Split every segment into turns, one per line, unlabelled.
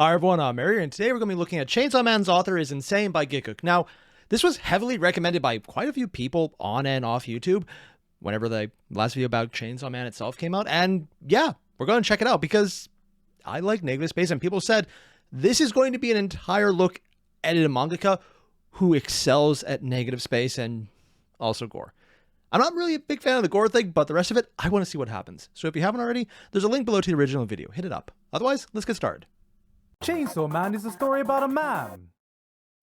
Hi everyone, I'm Airier, and today we're going to be looking at Chainsaw Man's Author is Insane by Gigguk. Now, this was heavily recommended by quite a few people on and off YouTube whenever the last video about Chainsaw Man itself came out, and yeah, we're going to check it out because I like negative space, and people said this is going to be an entire look at a mangaka who excels at negative space and also gore. I'm not really a big fan of the gore thing, but the rest of it, I want to see what happens. So if you haven't already, there's a link below to the original video. Hit it up. Otherwise, let's get started.
Chainsaw Man is a story about a man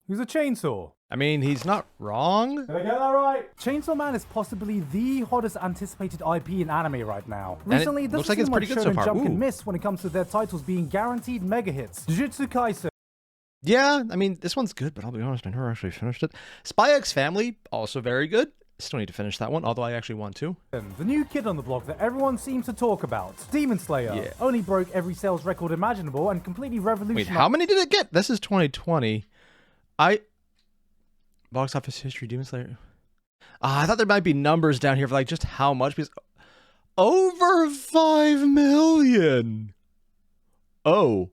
who's a chainsaw.
I mean, he's not wrong.
Did I get that right? Chainsaw Man is possibly the hottest anticipated IP in anime right now. Recently, this
looks like it's pretty good so far.
Jump can miss when it comes to their titles being guaranteed mega hits. Jujutsu Kaisen.
Yeah, I mean, this one's good, but I'll be honest, I never actually finished it. Spy X Family, also very good. Still need to finish that one, although I actually want to.
The new kid on the block that everyone seems to talk about. Demon Slayer. Only broke every sales record imaginable and completely revolutionized.
Wait, how many did it get? This is 2020. Box office history, Demon Slayer. I thought there might be numbers down here for like just how much, because over 5 million. Oh.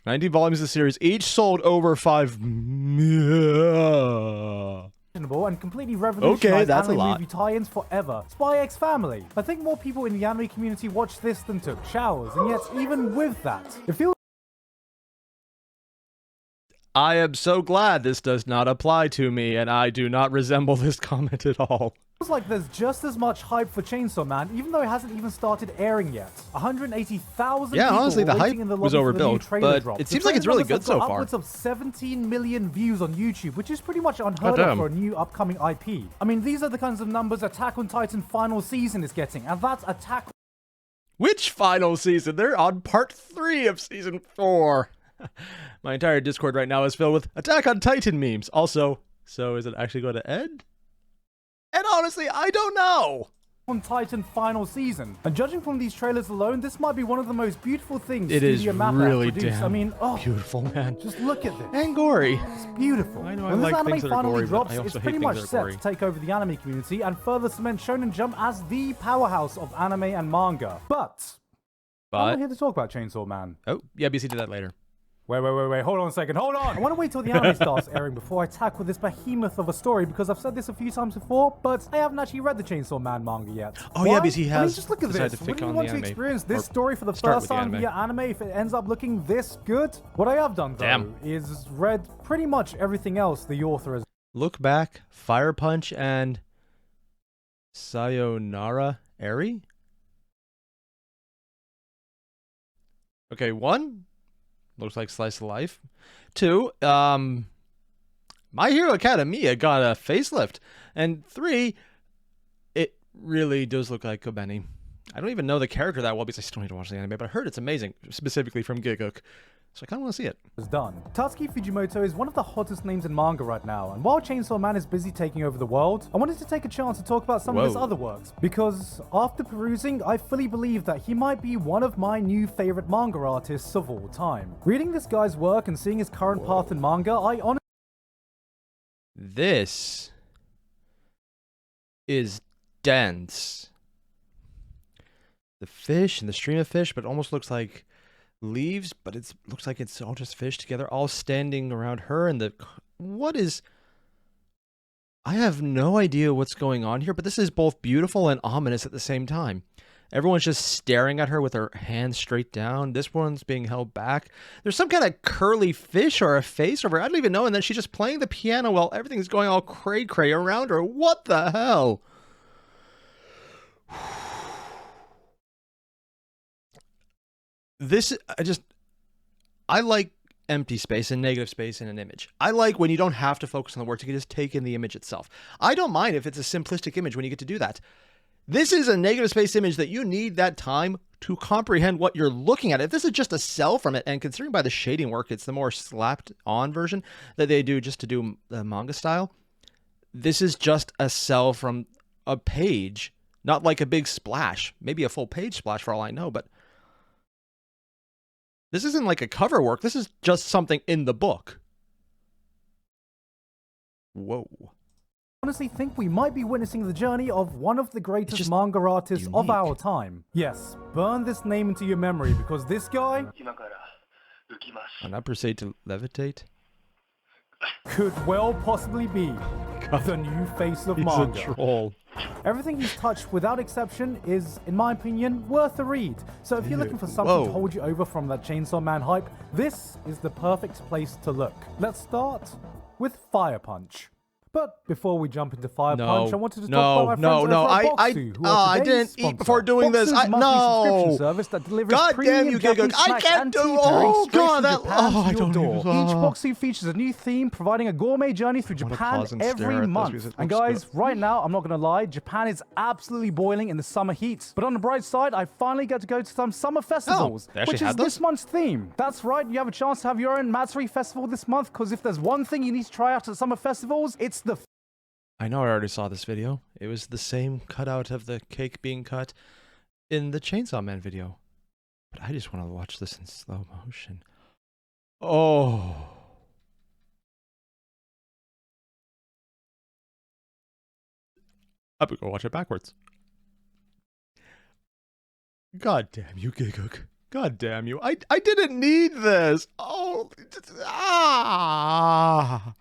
19 volumes of the series, each sold over 5 million.
And completely revolutionized anime movie tie-ins forever. Spy X Family. I think more people in the anime community watched this than took showers, and yet even with that, it feels
I am so glad this does not apply to me, and I do not resemble this comment at all.
Like there's just as much hype for Chainsaw Man, even though it hasn't even started airing yet. 180,000 people
honestly, the hype
in the
was overbuilt, but it seems like it's really good so far.
Upwards of 17 million views on YouTube, which is pretty much unheard of for a new upcoming IP. I mean, these are the kinds of numbers Attack on Titan final season is getting, and that's Attack.
Which final season? They're on part 3 of season 4. My entire Discord right now is filled with Attack on Titan memes. Also, so is it actually going to end? And honestly, I don't know.
On Titan final season, and judging from these trailers alone, this might be one of the most beautiful things
it is really
damn I mean,
beautiful, man.
Just look at this.
And gory.
It's beautiful.
I know.
When
I like things that are gory,
drops,
but I also
it's pretty
hate
much
things that are
set
gory.
to take over the anime community and further cement Shonen Jump as the powerhouse of anime and manga. But I'm not here to talk about Chainsaw Man.
Oh, yeah, BC did that later.
Wait, hold on a second, hold on! I want to wait till the anime starts airing before I tackle this behemoth of a story, because I've said this a few times before, but I haven't actually read the Chainsaw Man manga yet.
Oh yeah, because he has.
I mean, just look at this. Wouldn't you want to experience this story for the first time via anime if it ends up looking this good? What I have done, though, is read pretty much everything else the author has.
Look Back, Fire Punch, and Sayonara Airier? Okay, 1. Looks like Slice of Life. 2, My Hero Academia got a facelift. And 3, it really does look like Kobeni. I don't even know the character that well because I still need to watch the anime, but I heard it's amazing, specifically from Gigguk. So I kind of want to see it.
Done. Tatsuki Fujimoto is one of the hottest names in manga right now, and while Chainsaw Man is busy taking over the world, I wanted to take a chance to talk about some of his other works, because after perusing, I fully believe that he might be one of my new favorite manga artists of all time. Reading this guy's work and seeing his current path in manga, I honestly...
This is dense. The fish and the stream of fish, but it almost looks like leaves, but it looks like it's all just fish together, all standing around her. And I have no idea what's going on here, but this is both beautiful and ominous at the same time. Everyone's just staring at her with her hands straight down. This one's being held back. There's some kind of curly fish or a face over her. I don't even know. And then she's just playing the piano while everything's going all cray-cray around her. What the hell? I like empty space and negative space in an image. I like when you don't have to focus on the words, you can just take in the image itself. I don't mind if it's a simplistic image when you get to do that. This is a negative space image that you need that time to comprehend what you're looking at. If this is just a cell from it, and considering by the shading work, it's the more slapped on version that they do just to do the manga style. This is just a cell from a page, not like a big splash, maybe a full page splash for all I know, but this isn't like a cover work. This is just something in the book. Whoa.
honestly think we might be witnessing the journey of one of the greatest
just
manga artists of
unique.
our time. Yes, burn this name into your memory because this guy
And I proceed to levitate.
could well possibly be the new face of
He's
manga.
a troll.
Everything he's touched, without exception, is, in my opinion, worth a read. So if you're looking for something to hold you over from that Chainsaw Man hype, this is the perfect place to look. Let's start with Fire Punch. But before we jump into Fire Punch, I wanted to talk about my friends over at Boxu, who are
I
today's
didn't eat
sponsor.
before doing this.
Boxu's monthly subscription
No.
service that delivers
God
premium
damn you,
Japanese
Gigguk. I
snacks
can't
and
do.
tea pairings
Oh
straight
God,
from
that.
Japan
Oh,
to
I
your
don't
door.
even.
Each Boxu features a new theme, providing a gourmet journey through
wanna
Japan
pause and stare
every
at this
month.
because it
And
looks
guys,
good.
right now, I'm not gonna lie, Japan is absolutely boiling in the summer heat. But on the bright side, I finally get to go to some summer festivals,
they actually
which is
had those?
this month's theme. That's right, you have a chance to have your own Matsuri festival this month, because if there's one thing you need to try out at summer festivals, it's the
I know I already saw this video. It was the same cutout of the cake being cut in the Chainsaw Man video. But I just want to watch this in slow motion. Oh. I'm gonna go watch it backwards. God damn you, Gigguk. God damn you. I didn't need this. Oh. Ah.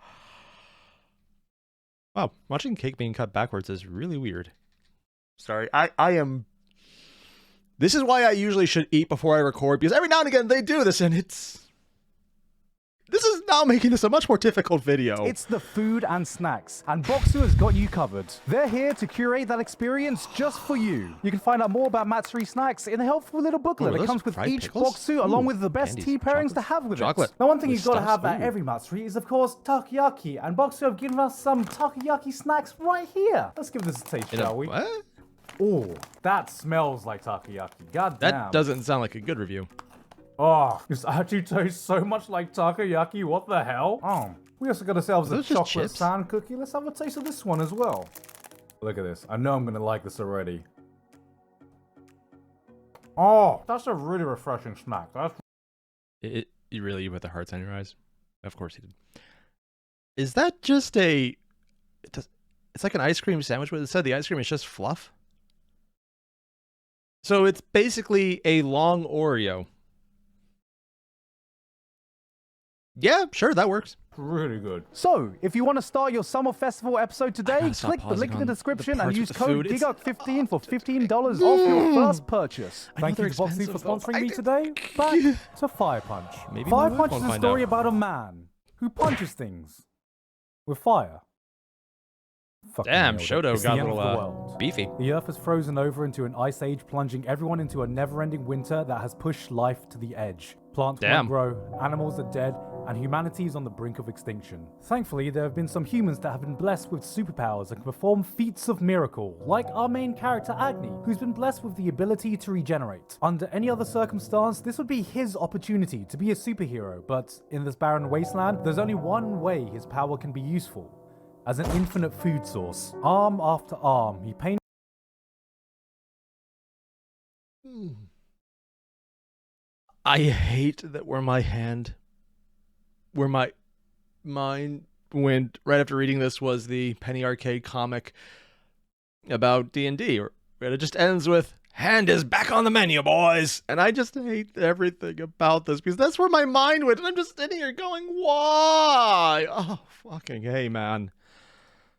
Wow, watching cake being cut backwards is really weird. Sorry, I am... This is why I usually should eat before I record, because every now and again they do this, and it's... This is now making this a much more difficult video.
It's the food and snacks, and Boxu has got you covered. They're here to curate that experience just for you. You can find out more about Matsuri snacks in a helpful little booklet that comes with each Boxu, along with the best tea pairings to have with it. Now, one thing you've got to have at every Matsuri is, of course, takoyaki, and Boxu have given us some takoyaki snacks right here. Let's give this a taste, shall we?
What?
Oh, that smells like takoyaki. God damn.
That doesn't sound like a good review.
Oh, this actually tastes so much like takoyaki. What the hell? Oh, we also got ourselves a
those just
chocolate
chips?
sand cookie. Let's have a taste of this one as well. Look at this. I know I'm going to like this already. Oh, that's a really refreshing snack.
You really put the hearts on your eyes? Of course you did. Is that just a... It's like an ice cream sandwich, but it said the ice cream is just fluff? So it's basically a long Oreo. Yeah, sure, that works.
Really good. So, if you want to start your summer festival episode today, click the link in the description and use code Gigguk15 for $15 off your first purchase. Thank you to Boxu for sponsoring me today. Back to Fire Punch. Fire Punch is a story about a man who punches things with fire.
Damn,
It's the
Shoto got a
end of the
little
world.
beefy.
The Earth has frozen over into an ice age, plunging everyone into a never-ending winter that has pushed life to the edge. Plants won't grow, animals are dead, and humanity is on the brink of extinction. Thankfully, there have been some humans that have been blessed with superpowers and can perform feats of miracle, like our main character Agni, who's been blessed with the ability to regenerate. Under any other circumstance, this would be his opportunity to be a superhero, but in this barren wasteland, there's only one way his power can be useful. As an infinite food source. Arm after arm, he painted...
I hate that where my mind went right after reading this was the Penny Arcade comic about D&D. And it just ends with, "Hand is back on the menu, boys." And I just hate everything about this because that's where my mind went. And I'm just sitting here going, why? Oh, fucking hey, man.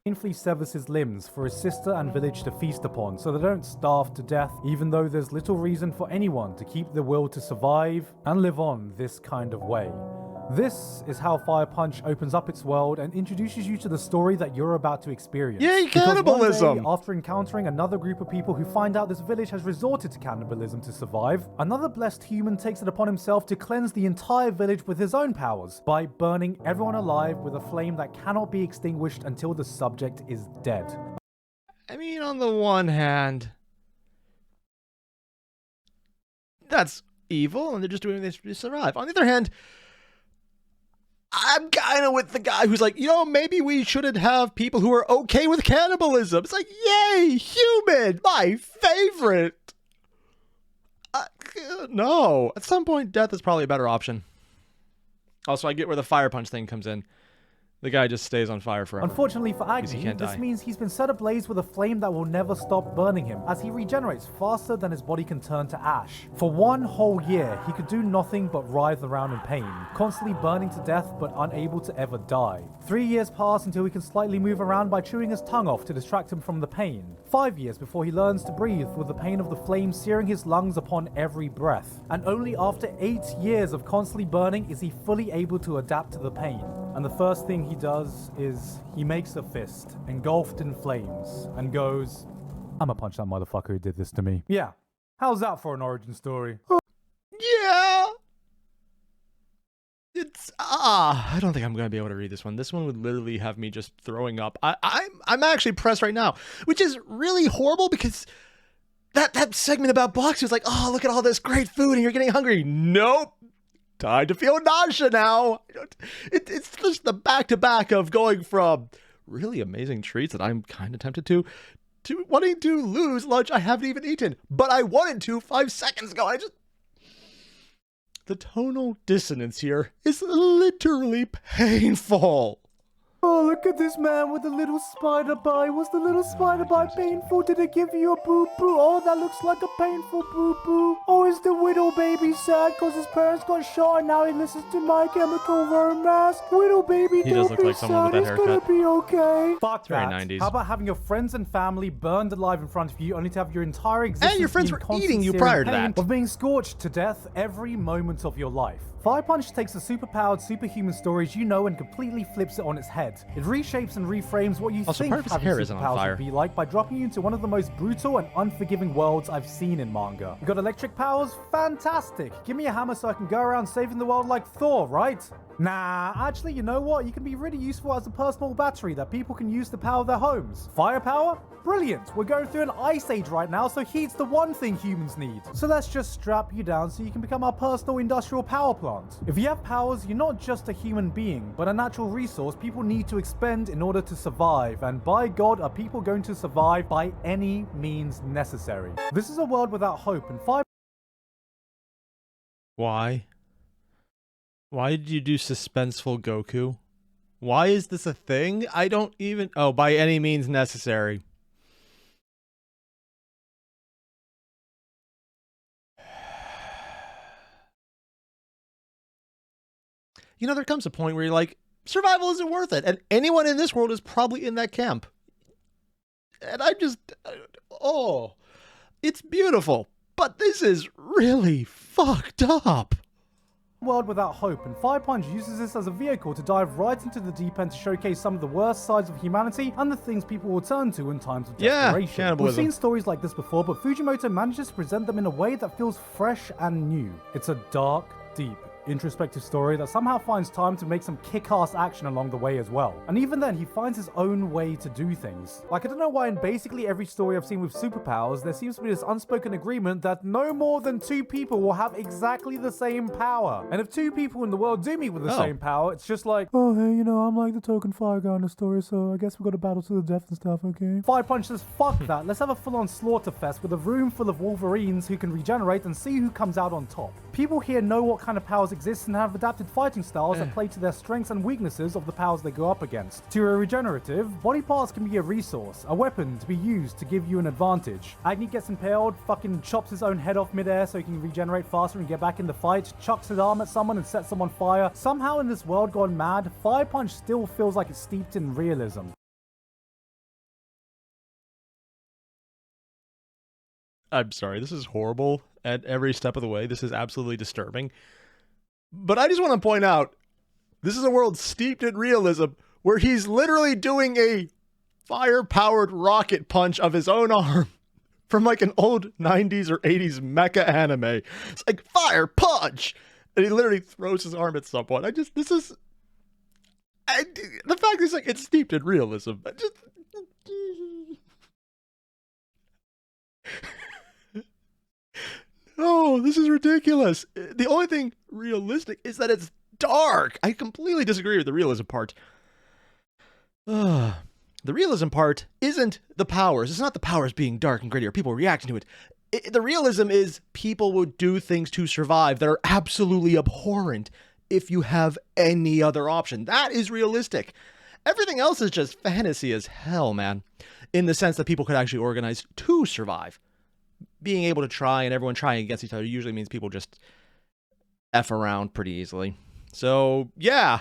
painfully severs his limbs for his sister and village to feast upon so they don't starve to death, even though there's little reason for anyone to keep the will to survive and live on this kind of way. This is how Fire Punch opens up its world and introduces you to the story that you're about to experience.
Yay,
Because
cannibalism!
one day, after encountering another group of people who find out this village has resorted to cannibalism to survive, another blessed human takes it upon himself to cleanse the entire village with his own powers by burning everyone alive with a flame that cannot be extinguished until the subject is dead.
I mean, on the one hand, that's evil, and they're just doing this to survive. On the other hand, I'm kind of with the guy who's like, maybe we shouldn't have people who are okay with cannibalism. It's like, yay, human, my favorite. No, at some point, death is probably a better option. Also, I get where the Fire Punch thing comes in. The guy just stays on fire forever.
Unfortunately for
he
Agni,
can't
this
die.
means he's been set ablaze with a flame that will never stop burning him, as he regenerates faster than his body can turn to ash. For 1 whole year, he could do nothing but writhe around in pain, constantly burning to death but unable to ever die. 3 years pass until he can slightly move around by chewing his tongue off to distract him from the pain. 5 years before he learns to breathe with the pain of the flame searing his lungs upon every breath. And only after 8 years of constantly burning is he fully able to adapt to the pain. And the first thing he does is he makes a fist, engulfed in flames, and goes, "I'ma punch that motherfucker who did this to me." Yeah. How's that for an origin story?
Yeah. I don't think I'm gonna be able to read this one. This one would literally have me just throwing up. I'm actually pressed right now, which is really horrible because that segment about boxing was like, oh, look at all this great food and you're getting hungry. Nope. Time to feel nausea now. It's just the back-to-back of going from really amazing treats that I'm kind of tempted to wanting to lose lunch I haven't even eaten, but I wanted to 5 seconds ago. The tonal dissonance here is literally painful.
Oh, look at this man with a little spider bite. Was the little spider bite painful? Did it give you a boo-boo? Oh, that looks like a painful boo-boo. Oh, is the widow baby sad because his parents got shot and now he listens to My Chemical Romance? Widow baby,
He does
don't
look
be
like someone
sad.
with that
It's gonna
haircut.
be okay. Fuck
Very
that.
90s.
How about having your friends and family burned alive in front of you only to have your entire existence
And your friends
be in
were
constant
eating you
searing
prior to
pain
that.
of being scorched to death every moment of your life? Fire Punch takes the superpowered, superhuman stories you know and completely flips it on its head. It reshapes and reframes what you
Also,
think
part of his
having
hair isn't on
superpowers
fire.
would be like by dropping you into one of the most brutal and unforgiving worlds I've seen in manga. You got electric powers? Fantastic! Give me a hammer so I can go around saving the world like Thor, right? Nah, actually, you know what? You can be really useful as a personal battery that people can use to power their homes. Firepower? Brilliant! We're going through an ice age right now, so heat's the one thing humans need. So let's just strap you down so you can become our personal industrial power plant. If you have powers, you're not just a human being, but a natural resource people need to expend in order to survive. And by God, are people going to survive by any means necessary. This is a world without hope, and Fire...
Why? Why did you do suspenseful Goku? Why is this a thing? I don't even... Oh, by any means necessary. You know, there comes a point where you're like, survival isn't worth it. And anyone in this world is probably in that camp. And I just... Oh, it's beautiful. But this is really fucked up.
World without hope, and Fire Punch uses this as a vehicle to dive right into the deep end to showcase some of the worst sides of humanity and the things people will turn to in times of desperation. We've
cannibalism.
seen stories like this before, but Fujimoto manages to present them in a way that feels fresh and new. It's a dark, deep, introspective story that somehow finds time to make some kick-ass action along the way as well. And even then, he finds his own way to do things. Like, I don't know why in basically every story I've seen with superpowers, there seems to be this unspoken agreement that no more than 2 people will have exactly the same power. And if 2 people in the world do meet with the same power, it's just like, oh, hey, you know, I'm like the token fire guy in the story, so I guess we've got to battle to the death and stuff, okay? Fire Punch says, fuck that, let's have a full-on slaughter fest with a room full of Wolverines who can regenerate and see who comes out on top. People here know what kind of powers exist and have adapted fighting styles that play to their strengths and weaknesses of the powers they go up against. To a regenerative, body parts can be a resource, a weapon to be used to give you an advantage. Agni gets impaled, fucking chops his own head off midair so he can regenerate faster and get back in the fight, chucks his arm at someone and sets them on fire. Somehow in this world gone mad, Fire Punch still feels like it's steeped in realism.
I'm sorry, this is horrible at every step of the way. This is absolutely disturbing. But I just want to point out, this is a world steeped in realism where he's literally doing a fire-powered rocket punch of his own arm from like an old 90s or 80s mecha anime. It's like, fire punch! And he literally throws his arm at someone. The fact is, like, it's steeped in realism. Oh, this is ridiculous. The only thing realistic is that it's dark. I completely disagree with the realism part. The realism part isn't the powers. It's not the powers being dark and gritty or people reacting to it. The realism is people would do things to survive that are absolutely abhorrent if you have any other option. That is realistic. Everything else is just fantasy as hell, man. In the sense that people could actually organize to survive. Being able to try and everyone trying against each other usually means people just F around pretty easily. So, yeah,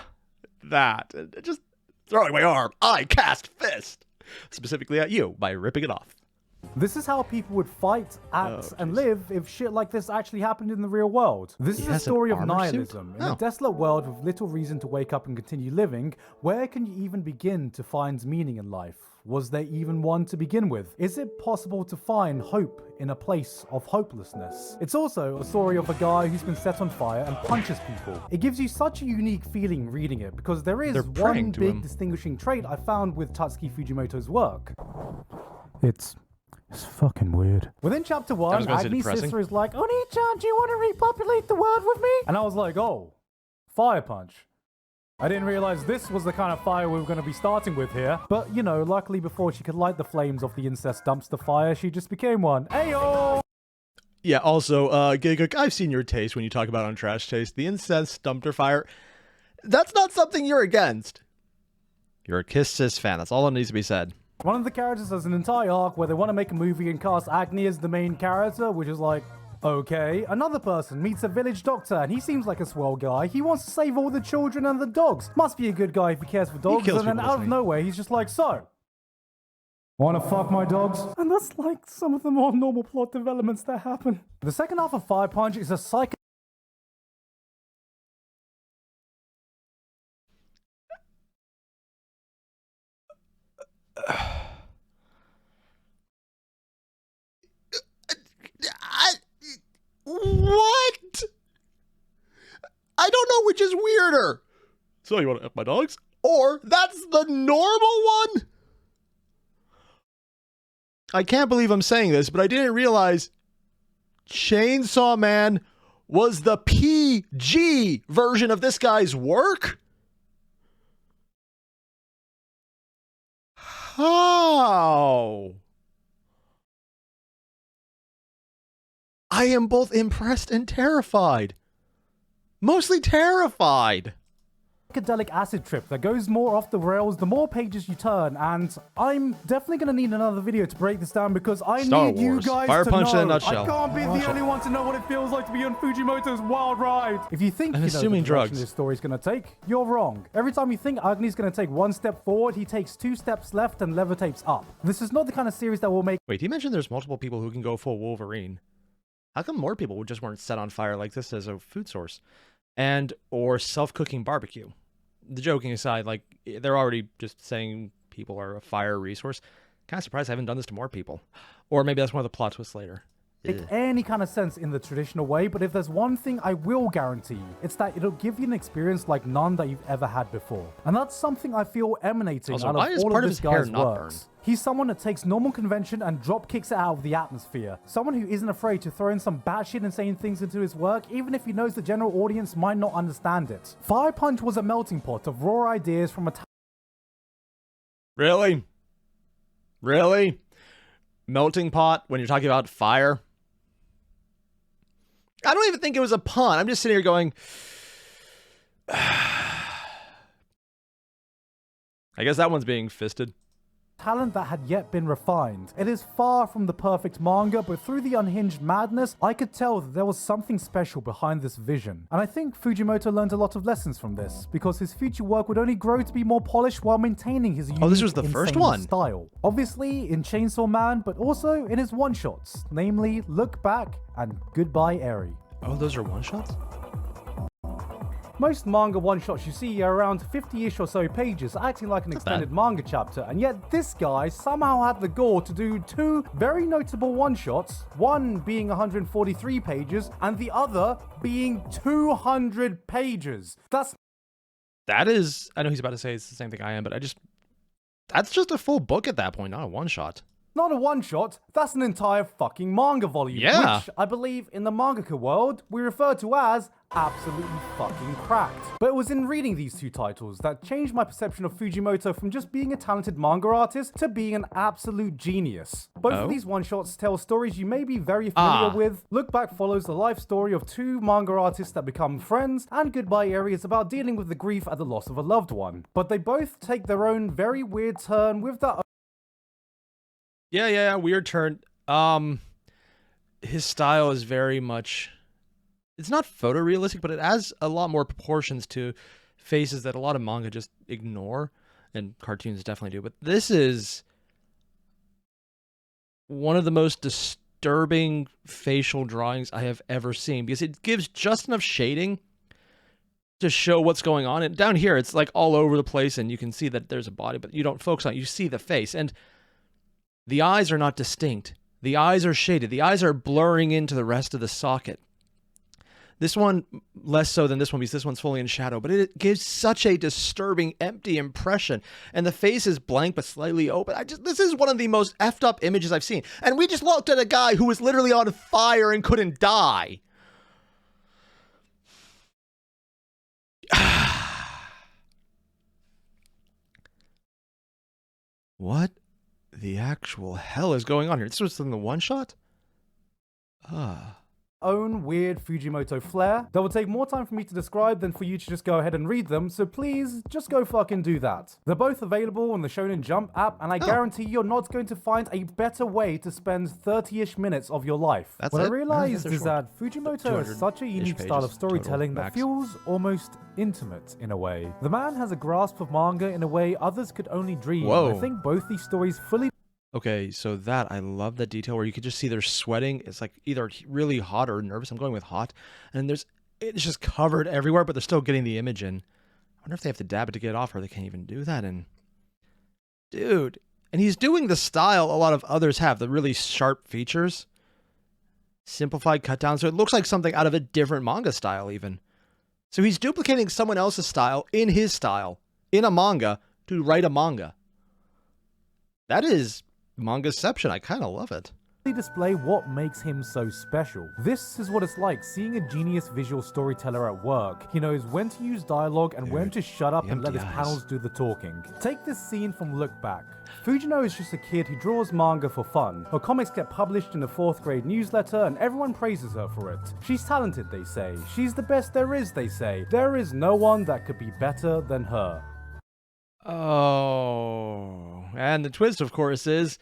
that. Just throwing my arm, I cast fist. Specifically at you by ripping it off.
This is how people would fight, act, and live if shit like this actually happened in the real world. This is a story of nihilism. In a desolate world with little reason to wake up and continue living, where can you even begin to find meaning in life? Was there even one to begin with? Is it possible to find hope in a place of hopelessness? It's also a story of a guy who's been set on fire and punches people. It gives you such a unique feeling reading it because there is one big distinguishing trait I found with Tatsuki Fujimoto's work. It's fucking weird. Within chapter 1, Agni's sister is like, Oni-chan, do you want to repopulate the world with me? And I was like, oh, fire punch. I didn't realize this was the kind of fire we were going to be starting with here. But, you know, luckily before she could light the flames off the incest dumpster fire, she just became one. Ayo!
Yeah, also, Gigguk, I've seen your taste when you talk about on Trash Taste. The incest dumpster fire, that's not something you're against. You're a Kiss Sis fan. That's all that needs to be said.
One of the characters has an entire arc where they want to make a movie and cast Agni as the main character, which is like, okay. Another person meets a village doctor and he seems like a swell guy. He wants to save all the children and the dogs. Must be a good guy if he cares for dogs. And then out of nowhere, he's just like, so, wanna fuck my dogs? And that's like some of the more normal plot developments that happen. The second half of Fire Punch is a psycho.
What? I don't know which is weirder. So you want to F my dogs? Or that's the normal one? I can't believe I'm saying this, but I didn't realize Chainsaw Man was the PG version of this guy's work? How? I am both impressed and terrified. Mostly terrified.
Psychedelic acid trip that goes more off the rails the more pages you turn, and I'm definitely going to need another video to break this down because I need you guys
Fire
to
Punch
know.
in a nutshell.
I can't be the only one to know what it feels like to be on Fujimoto's wild ride. If you think you know the direction this story's going to take, you're wrong. Every time you think Agni's going to take one step forward, he takes 2 steps left and levitates up. This is not the kind of series that will make...
Wait, he mentioned there's multiple people who can go full Wolverine. How come more people just weren't set on fire like this as a food source? And, or self-cooking barbecue? The joking aside, like, they're already just saying people are a fire resource. Kind of surprised I haven't done this to more people. Or maybe that's one of the plot twists later.
Make any kind of sense in the traditional way, but if there's one thing I will guarantee you, it's that it'll give you an experience like none that you've ever had before. And that's something I feel emanating out of all of this guy's works. He's someone that takes normal convention and drop kicks it out of the atmosphere. Someone who isn't afraid to throw in some batshit insane things into his work, even if he knows the general audience might not understand it. Fire Punch was a melting pot of raw ideas from a...
Really? Really? Melting pot when you're talking about fire? I don't even think it was a pun. I'm just sitting here going... I guess that one's being fisted.
Talent that had yet been refined. It is far from the perfect manga, but through the unhinged madness, I could tell that there was something special behind this vision. And I think Fujimoto learned a lot of lessons from this, because his future work would only grow to be more polished while maintaining his unique,
this was the first one.
Style. Obviously in Chainsaw Man, but also in his one-shots, namely Look Back and Goodbye Airier.
Oh, those are one-shots?
Most manga one-shots you see are around 50-ish or so pages, acting like an extended manga chapter, and yet this guy somehow had the gall to do 2 very notable one-shots, one being 143 pages, and the other being 200 pages.
That is... I know he's about to say it's the same thing I am, but that's just a full book at that point, not a one-shot.
Not a one-shot, that's an entire fucking manga volume,
Yeah.
which I believe in the mangaka world we refer to as absolutely fucking cracked. But it was in reading these two titles that changed my perception of Fujimoto from just being a talented manga artist to being an absolute genius. Both of these one-shots tell stories you may be very familiar with. Look Back follows the life story of two manga artists that become friends, and Goodbye Airier is about dealing with the grief at the loss of a loved one. But they both take their own very weird turn with their
Yeah, weird turn. His style is very much, it's not photorealistic, but it has a lot more proportions to faces that a lot of manga just ignore, and cartoons definitely do. But this is one of the most disturbing facial drawings I have ever seen, because it gives just enough shading to show what's going on. And down here, it's like all over the place, and you can see that there's a body, but you don't focus on it. You see the face, and the eyes are not distinct. The eyes are shaded. The eyes are blurring into the rest of the socket. This one, less so than this one, because this one's fully in shadow, but it gives such a disturbing, empty impression. And the face is blank, but slightly open. This is one of the most effed up images I've seen. And we just looked at a guy who was literally on fire and couldn't die. What the actual hell is going on here? This was in the one shot?
own weird Fujimoto flair that will take more time for me to describe than for you to just go ahead and read them, so please just go fucking do that. They're both available on the Shonen Jump app, and I guarantee you're not going to find a better way to spend 30-ish minutes of your life.
That's
what
it?
I realized
They're
is
short.
that Fujimoto has such a unique style of storytelling that feels almost intimate in a way. The man has a grasp of manga in a way others could only dream.
Whoa.
I think both these stories fully
Okay, so that, I love that detail where you could just see they're sweating. It's like either really hot or nervous. I'm going with hot. And it's just covered everywhere, but they're still getting the image in. I wonder if they have to dab it to get it off, or they can't even do that. And dude, and he's doing the style a lot of others have, the really sharp features. Simplified cut down, so it looks like something out of a different manga style even. So he's duplicating someone else's style in his style, in a manga, to write a manga. That is mangaception. I kind of love it.
display what makes him so special. This is what it's like seeing a genius visual storyteller at work. He knows when to use dialogue and when to shut up and let his panels do the talking. Take this scene from Look Back. Fujino is just a kid who draws manga for fun. Her comics get published in the 4th grade newsletter and everyone praises her for it. She's talented, they say. She's the best there is, they say. There is no one that could be better than her.
Oh, and the twist, of course, is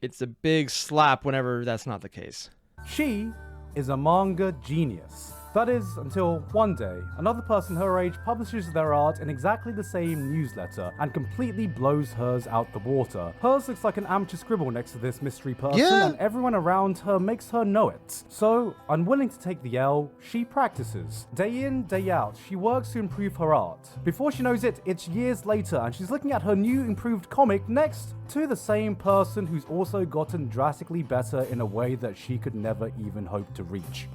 it's a big slap whenever that's not the case.
She is a manga genius. That is, until one day, another person her age publishes their art in exactly the same newsletter and completely blows hers out the water. Hers looks like an amateur scribble next to this mystery person, and everyone around her makes her know it. So, unwilling to take the L, she practices. Day in, day out, she works to improve her art. Before she knows it, it's years later, and she's looking at her new improved comic next to the same person who's also gotten drastically better in a way that she could never even hope to reach.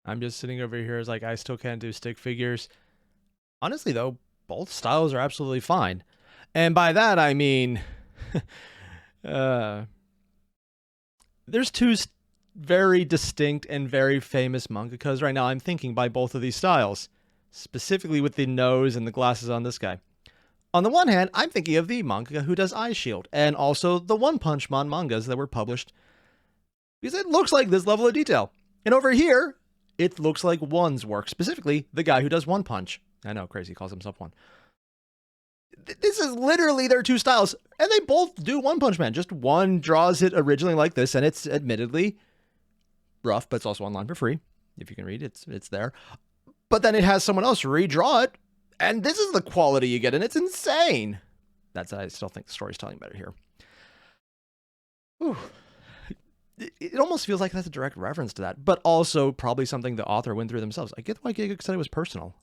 I'm just sitting over here as like, I still can't do stick figures. Honestly, though, both styles are absolutely fine. And by that, I mean, there's two very distinct and very famous mangakas right now I'm thinking by both of these styles, specifically with the nose and the glasses on this guy. On the one hand, I'm thinking of the mangaka who does Eye Shield, and also the One Punch Man mangas that were published, because it looks like this level of detail. And over here, it looks like One's work, specifically the guy who does One Punch. I know, crazy, he calls himself One. This is literally their two styles, and they both do One Punch Man. Just one draws it originally like this, and it's admittedly rough, but it's also online for free. If you can read it, it's there. But then it has someone else redraw it, and this is the quality you get, and it's insane. I still think the story's telling better here. Whew. It almost feels like that's a direct reference to that, but also probably something the author went through themselves. I get why Gigguk said it was personal.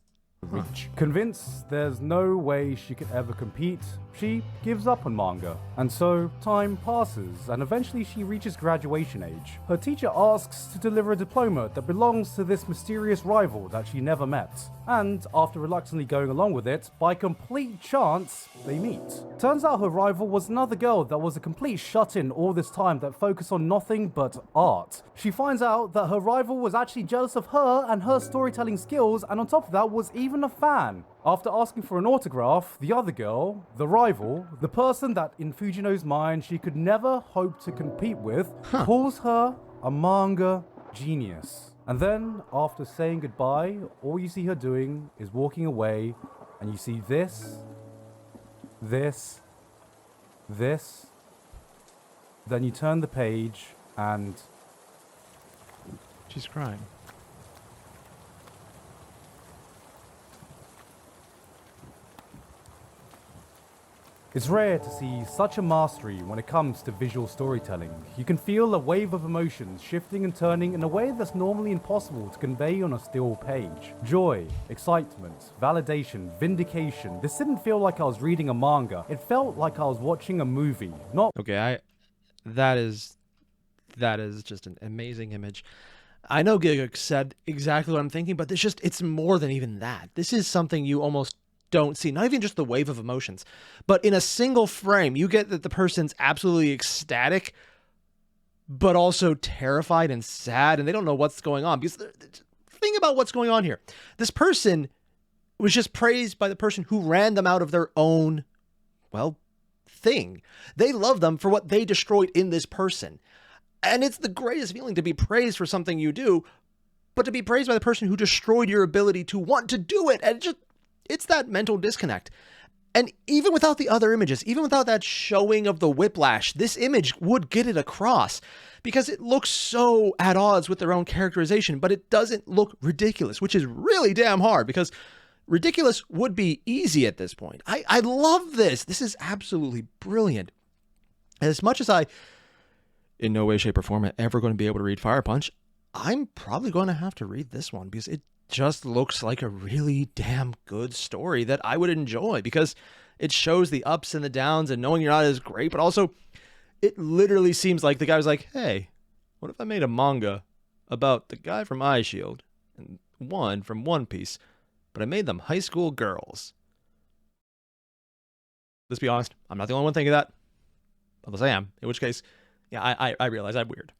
reach. Convinced there's no way she could ever compete, she gives up on manga. And so, time passes, and eventually she reaches graduation age. Her teacher asks to deliver a diploma that belongs to this mysterious rival that she never met. And, after reluctantly going along with it, by complete chance, they meet. Turns out her rival was another girl that was a complete shut-in all this time that focused on nothing but art. She finds out that her rival was actually jealous of her and her storytelling skills, and on top of that was even a fan. After asking for an autograph, the other girl, the rival, the person that in Fujino's mind she could never hope to compete with, calls her a manga genius. And then, after saying goodbye, all you see her doing is walking away, and you see this, then you turn the page, and
she's crying.
It's rare to see such a mastery when it comes to visual storytelling. You can feel a wave of emotions shifting and turning in a way that's normally impossible to convey on a still page. Joy, excitement, validation, vindication. This didn't feel like I was reading a manga. It felt like I was watching a movie, not...
Okay, that is just an amazing image. I know Gigguk said exactly what I'm thinking, but it's more than even that. This is something you almost don't see, not even just the wave of emotions, but in a single frame, you get that the person's absolutely ecstatic, but also terrified and sad, and they don't know what's going on. Because think about what's going on here. This person was just praised by the person who ran them out of their own, well, thing. They love them for what they destroyed in this person. And it's the greatest feeling to be praised for something you do, but to be praised by the person who destroyed your ability to want to do it. And it's that mental disconnect. And even without the other images, even without that showing of the whiplash, this image would get it across because it looks so at odds with their own characterization, but it doesn't look ridiculous, which is really damn hard because ridiculous would be easy at this point. I love this. This is absolutely brilliant. As much as I, in no way, shape, or form, am ever going to be able to read Fire Punch, I'm probably going to have to read this one because it just looks like a really damn good story that I would enjoy because it shows the ups and the downs and knowing you're not as great, but also it literally seems like the guy was like, hey, what if I made a manga about the guy from Eye Shield and one from One Piece, but I made them high school girls? Let's be honest, I'm not the only one thinking that, unless I am, in which case, yeah, I realize I'm weird.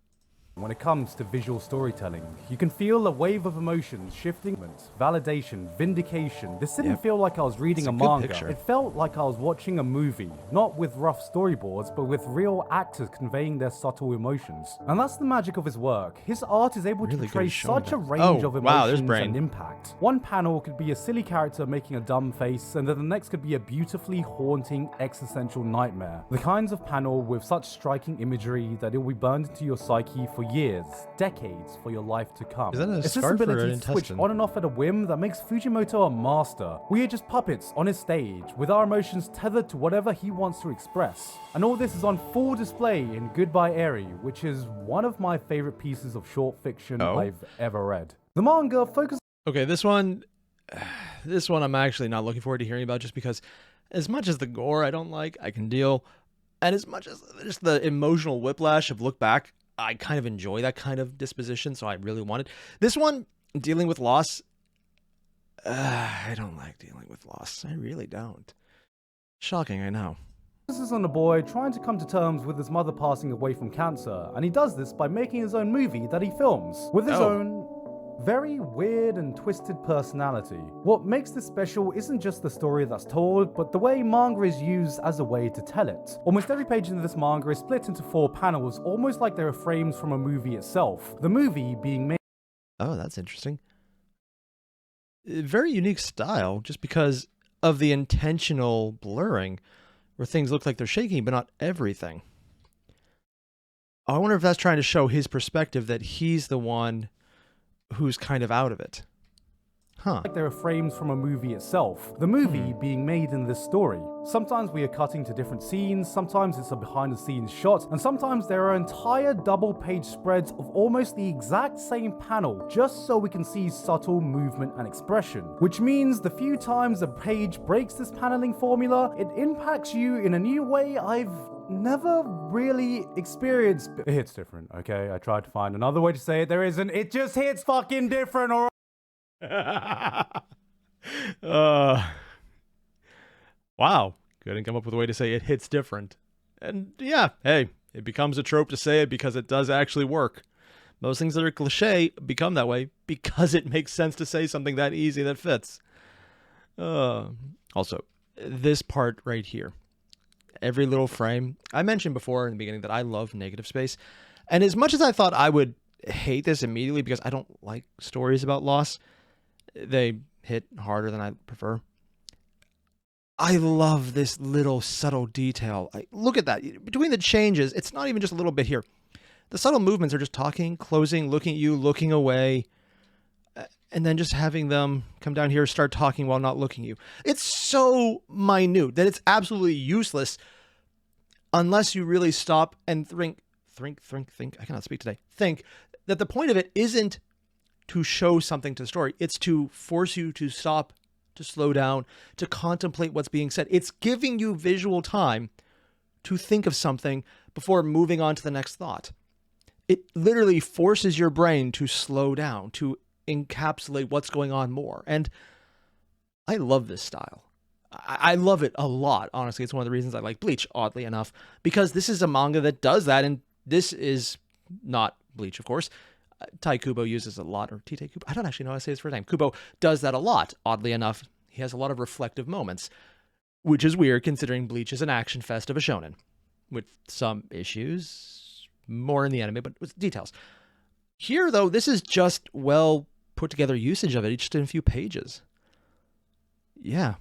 When it comes to visual storytelling, you can feel a wave of emotions shifting, validation, vindication. This didn't feel like I was reading a manga. Picture. It felt like I was watching a movie, not with rough storyboards, but with real actors conveying their subtle emotions. And that's the magic of his work. His art is able to portray such a range of emotions and impact. One panel could be a silly character making a dumb face, and then the next could be a beautifully haunting existential nightmare. The kinds of panel with such striking imagery that it will be burned into your psyche for years, decades for your life to come.
Is that a
it's this
scarf or
ability
an
to switch on and off at a whim that makes Fujimoto a master. We are just puppets on his stage, with our emotions tethered to whatever he wants to express. And all this is on full display in Goodbye Airier, which is one of my favorite pieces of short fiction I've ever read. The manga focuses...
Okay, this one I'm actually not looking forward to hearing about just because as much as the gore I don't like, I can deal, and as much as just the emotional whiplash of look back, I kind of enjoy that kind of disposition, so I really want it. This one, dealing with loss, I don't like dealing with loss. I really don't. Shocking, I know.
This is on a boy trying to come to terms with his mother passing away from cancer, and he does this by making his own movie that he films, with his own very weird and twisted personality. What makes this special isn't just the story that's told, but the way manga is used as a way to tell it. Almost every page in this manga is split into 4 panels, almost like they are frames from a movie itself. The movie being made...
Oh, that's interesting. Very unique style, just because of the intentional blurring, where things look like they're shaking, but not everything. I wonder if that's trying to show his perspective, that he's the one who's kind of out of it. Huh.
Like there are frames from a movie itself, the movie being made in this story. Sometimes we are cutting to different scenes, sometimes it's a behind the scenes shot, and sometimes there are entire double page spreads of almost the exact same panel just so we can see subtle movement and expression. Which means the few times a page breaks this paneling formula, it impacts you in a new way I've never really experienced. It hits different, okay? I tried to find another way to say it, there isn't. It just hits fucking different, alright?
Wow. Couldn't come up with a way to say it hits different. And yeah, hey, it becomes a trope to say it because it does actually work. Most things that are cliche become that way because it makes sense to say something that easy that fits. Also, this part right here. Every little frame. I mentioned before in the beginning that I love negative space. And as much as I thought I would hate this immediately because I don't like stories about loss, they hit harder than I prefer. I love this little subtle detail. Look at that. Between the changes, it's not even just a little bit here. The subtle movements are just talking, closing, looking at you, looking away, and then just having them come down here, start talking while not looking at you. It's so minute that it's absolutely useless unless you really stop and think. I cannot speak today. Think that the point of it isn't to show something to the story. It's to force you to stop, to slow down, to contemplate what's being said. It's giving you visual time to think of something before moving on to the next thought. It literally forces your brain to slow down, to encapsulate what's going on more. And I love this style. I love it a lot. Honestly, it's one of the reasons I like Bleach, oddly enough, because this is a manga that does that. And this is not Bleach, of course. Tai Kubo uses a lot, or Tite Kubo, I don't actually know how to say his first name. Kubo does that a lot, oddly enough. He has a lot of reflective moments, which is weird considering Bleach is an action fest of a shonen, with some issues, more in the anime, but with details. Here, though, this is just well put together usage of it, just in a few pages. Yeah.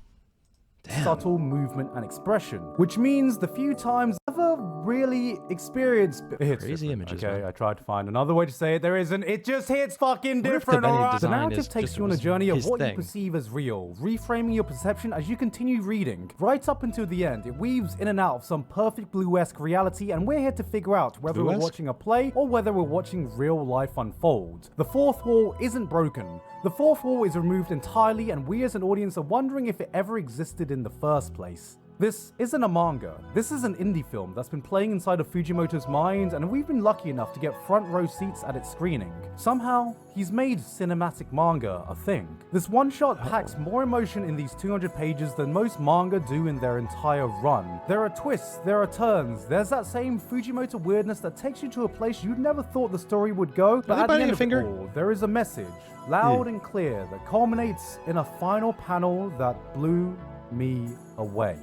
Damn.
Subtle movement and expression, which means the few times I've ever really experienced. It hits
crazy
different,
images.
Okay,
Man.
I tried to find another way to say it. There isn't. It just hits fucking different. Alright. The narrative takes you on a journey of what you perceive as real, reframing your perception as you continue reading. Right up until the end, it weaves in and out of some perfect blue-esque reality, and we're here to figure out whether we're watching a play or whether we're watching real life unfold. The fourth wall isn't broken. The fourth wall is removed entirely, and we as an audience are wondering if it ever existed in the first place. This isn't a manga. This is an indie film that's been playing inside of Fujimoto's mind, and we've been lucky enough to get front row seats at its screening. Somehow, he's made cinematic manga a thing. This one-shot packs more emotion in these 200 pages than most manga do in their entire run. There are twists, there are turns, there's that same Fujimoto weirdness that takes you to a place you never thought the story would go, but at the end of it all, there is a message, loud and clear, that culminates in a final panel that blew me away.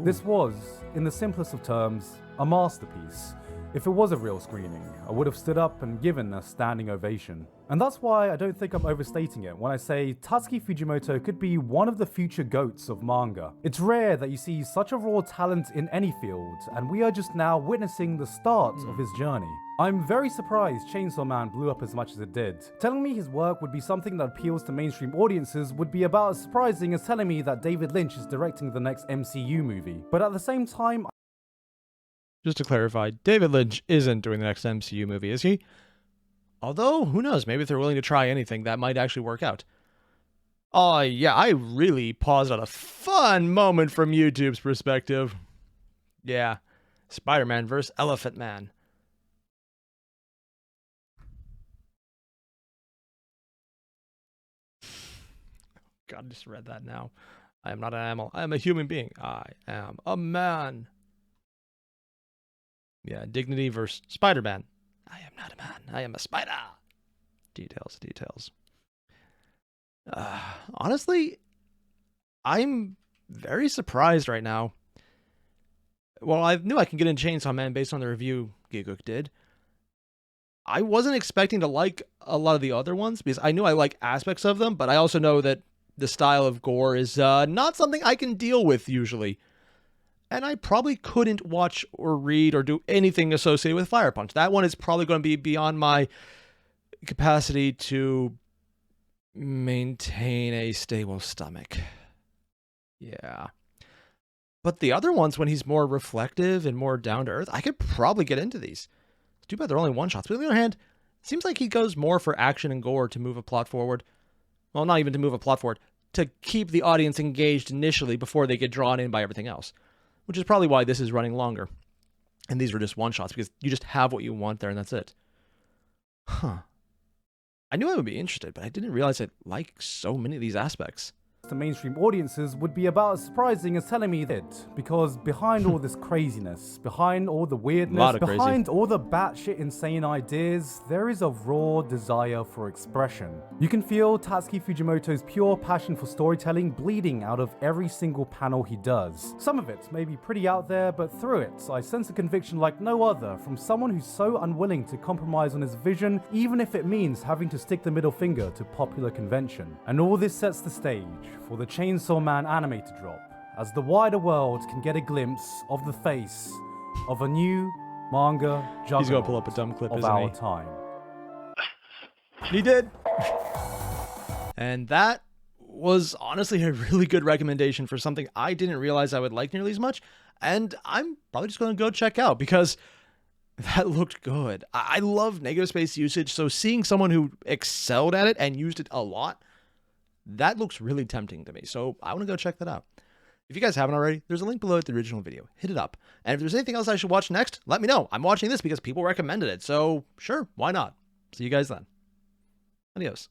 This was, in the simplest of terms, a masterpiece. If it was a real screening, I would have stood up and given a standing ovation. And that's why I don't think I'm overstating it when I say Tatsuki Fujimoto could be one of the future GOATs of manga. It's rare that you see such a raw talent in any field, and we are just now witnessing the start of his journey. I'm very surprised Chainsaw Man blew up as much as it did. Telling me his work would be something that appeals to mainstream audiences would be about as surprising as telling me that David Lynch is directing the next MCU movie. But at the same time,
just to clarify, David Lynch isn't doing the next MCU movie, is he? Although, who knows, maybe if they're willing to try anything, that might actually work out. Oh, yeah, I really paused on a fun moment from YouTube's perspective. Yeah, Spider-Man vs. Elephant Man. God, I just read that now. I am not an animal. I am a human being. I am a man. Yeah, Dignity versus Spider-Man. I am not a man. I am a spider. Details. Honestly, I'm very surprised right now. Well, I knew I can get in Chainsaw Man based on the review Gigguk did. I wasn't expecting to like a lot of the other ones because I knew I like aspects of them, but I also know that the style of gore is not something I can deal with usually. And I probably couldn't watch or read or do anything associated with Fire Punch. That one is probably going to be beyond my capacity to Maintain a stable stomach. Yeah. But the other ones, when he's more reflective and more down to earth, I could probably get into these. It's too bad they're only one-shots. But on the other hand, it seems like he goes more for action and gore to move a plot forward. Well, not even to move a plot forward, to keep the audience engaged initially before they get drawn in by everything else. Which is probably why this is running longer. And these were just one-shots, because you just have what you want there and that's it. Huh. I knew I would be interested, but I didn't realize I'd like so many of these aspects.
To mainstream audiences would be about as surprising as telling me that, because behind all this craziness, behind all the weirdness, behind all the batshit insane ideas, there is a raw desire for expression. You can feel Tatsuki Fujimoto's pure passion for storytelling bleeding out of every single panel he does. Some of it may be pretty out there, but through it, I sense a conviction like no other from someone who's so unwilling to compromise on his vision, even if it means having to stick the middle finger to popular convention. And all this sets the stage for the Chainsaw Man anime to drop, as the wider world can get a glimpse of the face of a new manga juggernaut.
He's gonna pull up a dumb clip,
of our time.
He did! And that was honestly a really good recommendation for something I didn't realize I would like nearly as much, and I'm probably just gonna go check out, because that looked good. I love negative space usage, so seeing someone who excelled at it and used it a lot, that looks really tempting to me, so I want to go check that out. If you guys haven't already, there's a link below at the original video. Hit it up. And if there's anything else I should watch next, let me know. I'm watching this because people recommended it, so sure, why not? See you guys then. Adios.